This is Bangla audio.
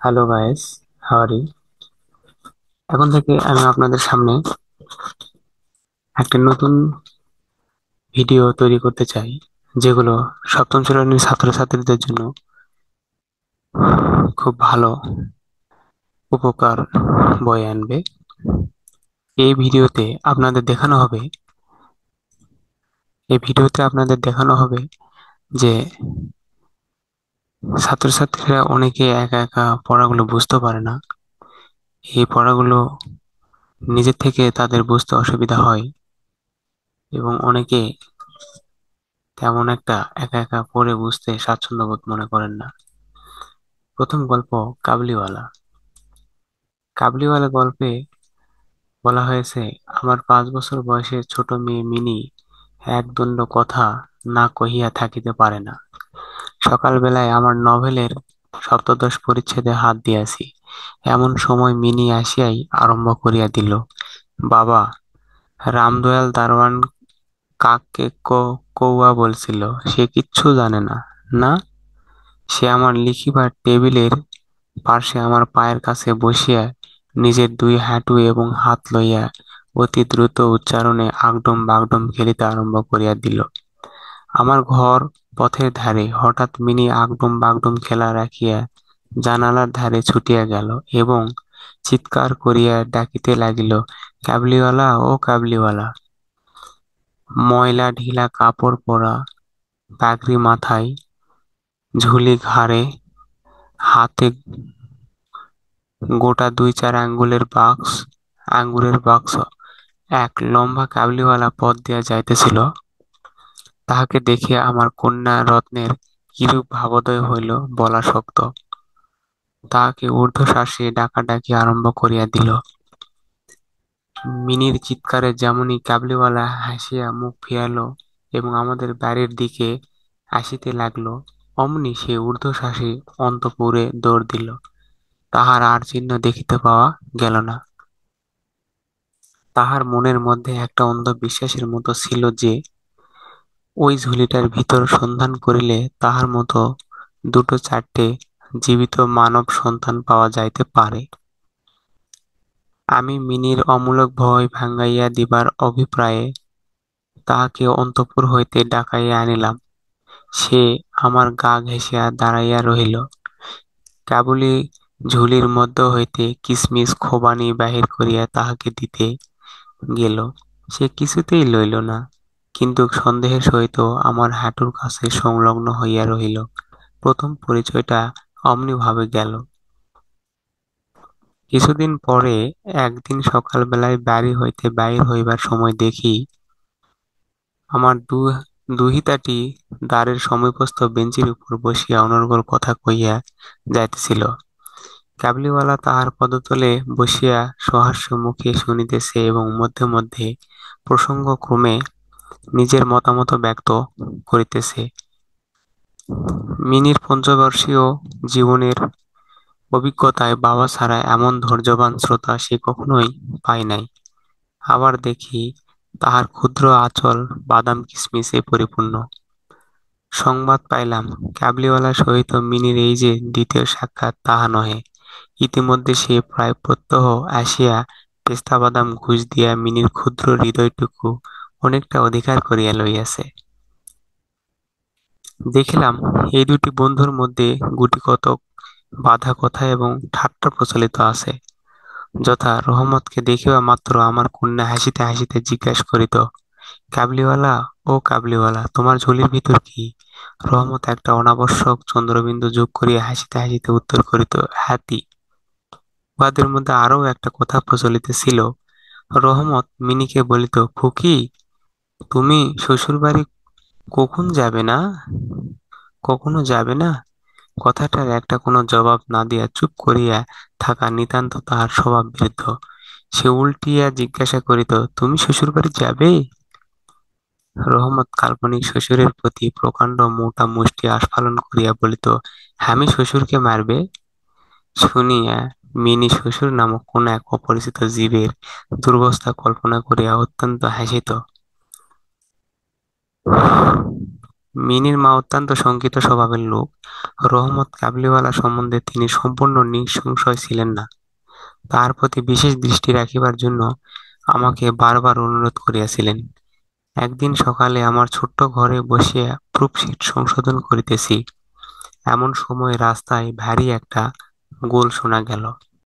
Hello guys, হাওয়ারি। এখন থেকে আমি আপনাদের সামনে একটা নতুন ভিডিও তৈরি করতে চাই, যেগুলো সপ্তম শ্রেণীর ছাত্রছাত্রীদের জন্য খুব ভালো উপকার বয়ে আনবে। এই ভিডিওতে আপনাদের দেখানো হবে এই ভিডিওতে আপনাদের দেখানো হবে যে ছাত্রছাত্রীরা অনেকে একা একা পড়াগুলো বুঝতে পারে না। এই পড়াগুলো নিজের থেকে তাদের বুঝতে অসুবিধা হয় এবং অনেকে তেমন একটা একা একা পড়ে বুঝতে স্বাচ্ছন্দ্য বোধ মনে করেন না। প্রথম গল্প, কাবুলিওয়ালা। কাবুলিওয়ালা গল্পে বলা হয়েছে, আমার 5 বছর বয়সের ছোট মেয়ে মিনি একদণ্ড কথা না কহিয়া থাকিতে পারে না। সকালবেলায় আমার নভেলের সপ্তদশ পরিচ্ছেদে হাত দিয়াছি, এমন সময় মিনি আসিয়াই আরম্ভ করিয়া দিল, বাবা, রামদয়াল দারোয়ান কাককে কৌয়া বলছিল, সে কিচ্ছু জানে না। না, সে আমার লিখিবার টেবিলের পার্শ্বে আমার পায়ের কাছে বসিয়া নিজের 2 হাঁটু এবং হাত লইয়া অতি দ্রুত উচ্চারণে আগডম বাগডম খেলিতে আরম্ভ করিয়া দিল। আমার ঘর পথের ধারে। হঠাৎ মিনি আগডম বাগডম খেলা রাখিয়া জানালার ধারে ছুটিয়া গেল এবং চিৎকার করিয়া ডাকিতে লাগিল, কাবলিওয়ালা, ও কাবলিওয়ালা। ময়লা ঢিলা কাপড় পরা, পাগড়ি মাথায়, ঝুলি ঘাড়ে, হাতে গোটা 2-4 আঙ্গুরের বাক্স। এক লম্বা কাবুলিওয়ালা পথ দিয়া যাইতেছিল। তাহাকে দেখিয়া আমার কন্যা রত্নের কিরূপ ভাবোদয় হইল বলা শক্ত। তাহাকে ঊর্ধ্বশ্বাসে ডাকাডাকি আরম্ভ করিয়া দিল। মিনির চিৎকারে যেমনি কাবুলিওয়ালা হাসিয়া মুখ ফিরাইল এবং আমাদের বাড়ির দিকে আসিতে লাগল, অমনি সে ঊর্ধ্বশ্বাসে অন্তঃপুরে দৌড় দিল। তাহার আর চিহ্ন দেখিতে পাওয়া গেল না। তাহার মনের মধ্যে একটা অন্ধ বিশ্বাসের মতো ছিল যে, ওই ঝুলিটার ভিতর সন্ধান করিলে তাহার মতো 2-4টে জীবিত মানব সন্তান পাওয়া যাইতে পারে। আমি মিনির অমূলক ভয় ভাঙাইয়া দিবার অভিপ্রায়ে তাহাকে অন্তঃপুর হইতে ডাকাইয়া আনিলাম। সে আমার গা ঘেঁষিয়া দাঁড়াইয়া রহিল। কেবলই ঝুলির মধ্য হইতে কিসমিস খোবানি বাহির করিয়া তাহাকে দিতে গেল, সে কিছুতেই লইল না, কিন্তু সন্দেহের সহিত আমার হাঁটুর কাছে সংলগ্ন হইয়া রহিল। প্রথম পরিচয়টা অমনিভাবে গেল। কিছুদিন পরে একদিন সকালবেলায় বাড়ি হইতে বাহির হইবার সময় দেখি, আমার দুহিতাটি দ্বারের সমীপস্থ বেঞ্চির উপর বসিয়া অনর্গল কথা কহিয়া যাইতেছিল। কাবুলিওয়ালা তাহার পদতলে বসিয়া সহাস্য মুখে শুনিতেছে এবং মধ্যে মধ্যে প্রসঙ্গক্রমে নিজের মতামত ব্যক্ত করিতেছে। মিনির পঞ্চবর্ষীয় জীবনের অভিজ্ঞতায় বাবা ছাড়া এমন ধৈর্যবান শ্রোতা সে কখনোই পায় নাই। আবার দেখি, তাহার ক্ষুদ্র আঁচল বাদাম কিশমিশে পরিপূর্ণ। সংবাদ পাইলাম, কাবুলিওয়ালার সহিত মিনির এই যে দ্বিতীয় সাক্ষাৎ তাহা নহে। ইতিমধ্যে সে প্রায় প্রত্যহ আসিয়া পেস্তা বাদাম ঘুষ দিয়া মিনির ক্ষুদ্র হৃদয়টুকু অনেকটা অধিকার করিয়া লইয়াছে। দেখিলাম, এই দুটি বন্ধুর মধ্যে গুটিকতক বাঁধা কথা এবং ঠাট্টা প্রচলিত আছে। যথা, রহমতকে দেখিবা মাত্র আমার কন্যা হাসিতে হাসিতে জিজ্ঞাসা করিত, কাবুলিওয়ালা, ও কাবুলিওয়ালা, তোমার ঝুলির ভিতর কি? রহমত একটা অনাবশ্যক চন্দ্রবিন্দু যোগ করিয়া হাসিতে হাসিতে উত্তর করিত, হাতি। উহাদের মধ্যে আরও একটা কথা প্রচলিত ছিল। রহমত মিনিকে বলিত, খুকি, তুমি শ্বশুরবাড়ি কখন যাবে না? কখনো যাবে না? কথাটার একটা কোনো জবাব না দিয়া চুপ করিয়া থাকা নিতান্ত তাহার স্বভাব বিরুদ্ধ। সে উল্টিয়া জিজ্ঞাসা করিত, তুমি শ্বশুরবাড়ি যাবে? রহমত কাল্পনিক শ্বশুরের প্রতি প্রকাণ্ড মোটা মুষ্টি আস্ফালন করিয়া বলিত, আমি শ্বশুরকে মারবে? শুনিয়া মিনি শ্বশুর নামক কোন এক অপরিচিত জীবের দুরবস্থা কল্পনা করিয়া অত্যন্ত হাসিত। মিনির মা অত্যন্ত শঙ্কিত স্বভাবের লোক। রহমত কাবুলিওয়ালা সম্বন্ধে তিনি সম্পূর্ণ নিঃসংশয় ছিলেন না। তাহার প্রতি বিশেষ দৃষ্টি রাখিবার জন্য আমাকে বারবার অনুরোধ করিয়াছিলেন। একদিন সকালে আমার ছোট্ট ঘরে বসিয়া প্রুফশিট সংশোধন করিতেছি, এমন সময় রাস্তায় ভারী একটা গোল শোনা গেল।